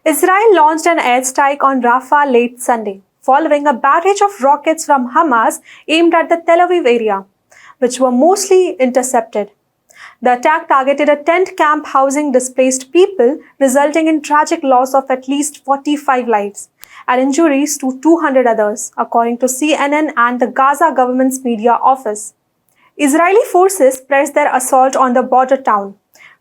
Israel launched an airstrike on Rafah late Sunday, following a barrage of rockets from Hamas aimed at the Tel Aviv area, which were mostly intercepted. The attack targeted a tent camp housing displaced people, resulting in tragic loss of at least 45 lives and injuries to 200 others, according to CNN and the Gaza government's media office. Israeli forces pressed their assault on the border town,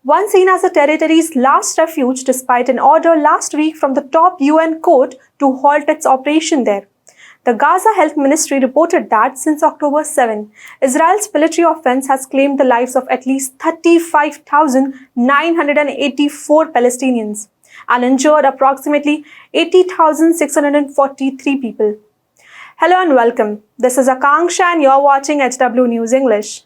once seen as the territory's last refuge despite an order last week from the top UN court to halt its operation there. The Gaza Health Ministry reported that since October 7, Israel's military offense has claimed the lives of at least 35,984 Palestinians and injured approximately 80,643 people. Hello and welcome. This is Akanksha and you're watching HW News English.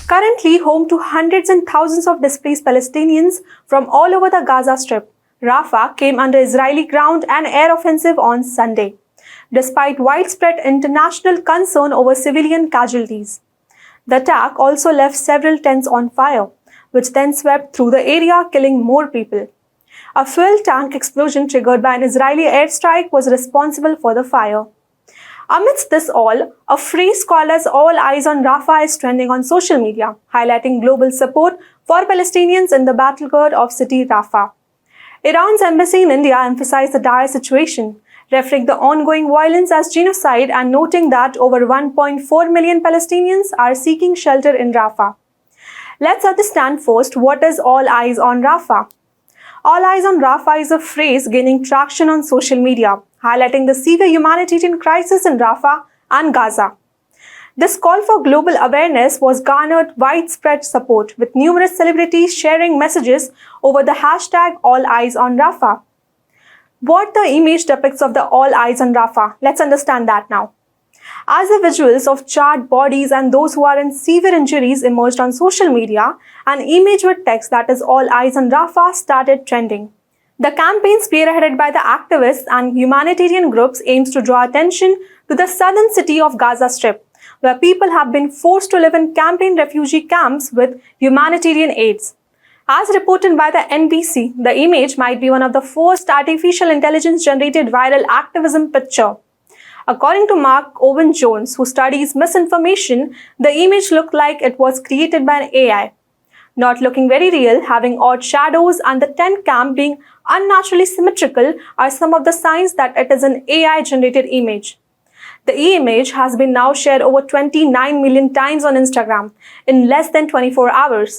Currently home to hundreds and thousands of displaced Palestinians from all over the Gaza Strip, Rafah came under Israeli ground and air offensive on Sunday, despite widespread international concern over civilian casualties. The attack also left several tents on fire, which then swept through the area, killing more people. A fuel tank explosion triggered by an Israeli airstrike was responsible for the fire. Amidst this all, a phrase called as "All Eyes on Rafah" is trending on social media, highlighting global support for Palestinians in the battleground of city Rafah. Iran's embassy in India emphasized the dire situation, referring the ongoing violence as genocide and noting that over 1.4 million Palestinians are seeking shelter in Rafah. Let's understand first what is "All Eyes on Rafah." "All Eyes on Rafah" is a phrase gaining traction on social media, highlighting the severe humanitarian crisis in Rafah and Gaza. This call for global awareness was garnered widespread support, with numerous celebrities sharing messages over the hashtag "All Eyes on Rafah." What the image depicts of the "All Eyes on Rafah? Let's understand that now. As the visuals of charred bodies and those who are in severe injuries emerged on social media, an image with text that is "All Eyes on Rafah" started trending. The campaign, spearheaded by the activists and humanitarian groups, aims to draw attention to the southern city of Gaza Strip, where people have been forced to live in campaign refugee camps with humanitarian aids. As reported by the NBC, the image might be one of the first artificial intelligence-generated viral activism picture. According to Mark Owen Jones, who studies misinformation, the image looked like it was created by an AI. Not looking very real, having odd shadows and the tent camp being unnaturally symmetrical are some of the signs that it is an AI-generated image. The image has been now shared over 29 million times on Instagram in less than 24 hours.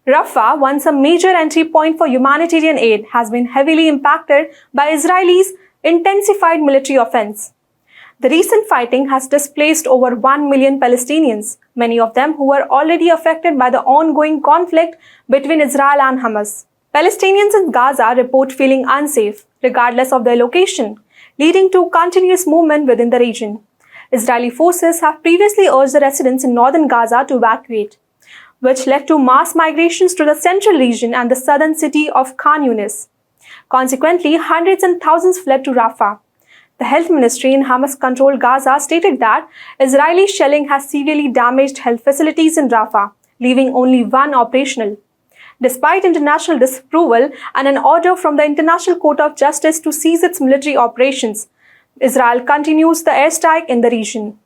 Rafah, once a major entry point for humanitarian aid, has been heavily impacted by Israel's intensified military offense. The recent fighting has displaced over 1 million Palestinians, many of them who were already affected by the ongoing conflict between Israel and Hamas. Palestinians in Gaza report feeling unsafe, regardless of their location, leading to continuous movement within the region. Israeli forces have previously urged the residents in northern Gaza to evacuate, which led to mass migrations to the central region and the southern city of Khan Yunis. Consequently, hundreds and thousands fled to Rafah. The health ministry in Hamas-controlled Gaza stated that Israeli shelling has severely damaged health facilities in Rafah, leaving only one operational. Despite international disapproval and an order from the International Court of Justice to cease its military operations, Israel continues the airstrike in the region.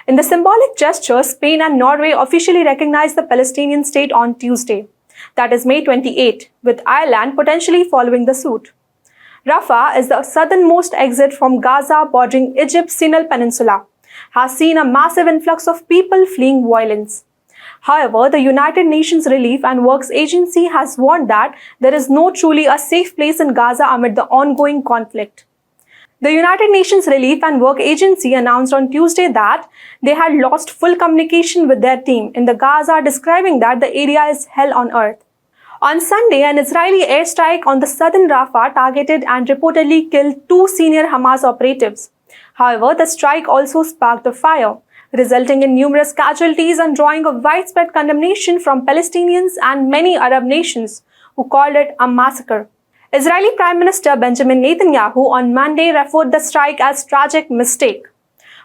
In the symbolic gesture, Spain and Norway officially recognized the Palestinian state on Tuesday, that is May 28, with Ireland potentially following the suit. Rafah is the southernmost exit from Gaza bordering Egypt's Sinai Peninsula, has seen a massive influx of people fleeing violence. However, the United Nations Relief and Works Agency has warned that there is no truly a safe place in Gaza amid the ongoing conflict. The United Nations Relief and Work Agency announced on Tuesday that they had lost full communication with their team in the Gaza, describing that the area is hell on earth. On Sunday, an Israeli airstrike on the southern Rafah targeted and reportedly killed 2 senior Hamas operatives. However, the strike also sparked a fire, resulting in numerous casualties and drawing a widespread condemnation from Palestinians and many Arab nations, who called it a massacre. Israeli Prime Minister Benjamin Netanyahu on Monday referred the strike as tragic mistake.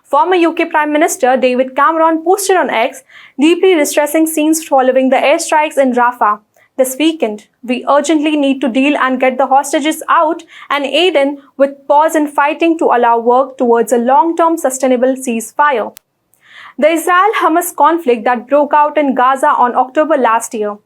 Former UK Prime Minister David Cameron posted on X deeply distressing scenes following the airstrikes in Rafah, This weekend, we urgently need to deal and get the hostages out and aid in with pause in fighting to allow work towards a long-term sustainable ceasefire. The Israel-Hamas conflict that broke out in Gaza on October last year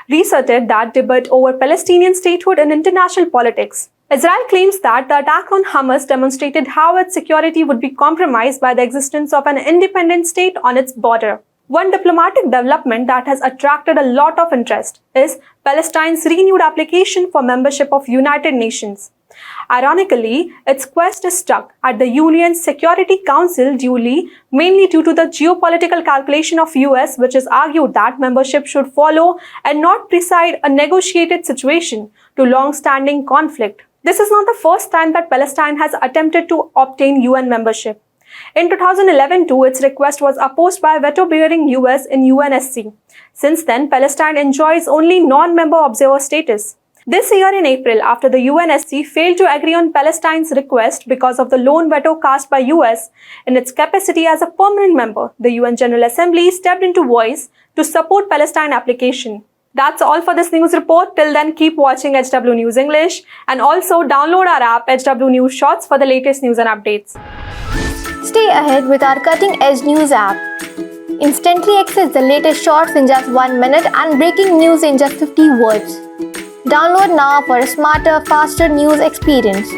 resurrected that debate over Palestinian statehood in international politics. Israel claims that the attack on Hamas demonstrated how its security would be compromised by the existence of an independent state on its border. One diplomatic development that has attracted a lot of interest is Palestine's renewed application for membership of United Nations. Ironically, its quest is stuck at the UN's Security Council mainly due to the geopolitical calculation of US, which has argued that membership should follow and not precede a negotiated situation to long-standing conflict. This is not the first time that Palestine has attempted to obtain UN membership. In 2011 too, its request was opposed by a veto-bearing US in UNSC. Since then, Palestine enjoys only non-member observer status. This year in April, after the UNSC failed to agree on Palestine's request because of the lone veto cast by US in its capacity as a permanent member, the UN General Assembly stepped into voice to support Palestine application. That's all for this news report. Till then, keep watching HW News English and also download our app HW News Shorts for the latest news and updates. Stay ahead with our cutting-edge news app. Instantly access the latest shorts in just 1 minute and breaking news in just 50 words. Download now for a smarter, faster news experience.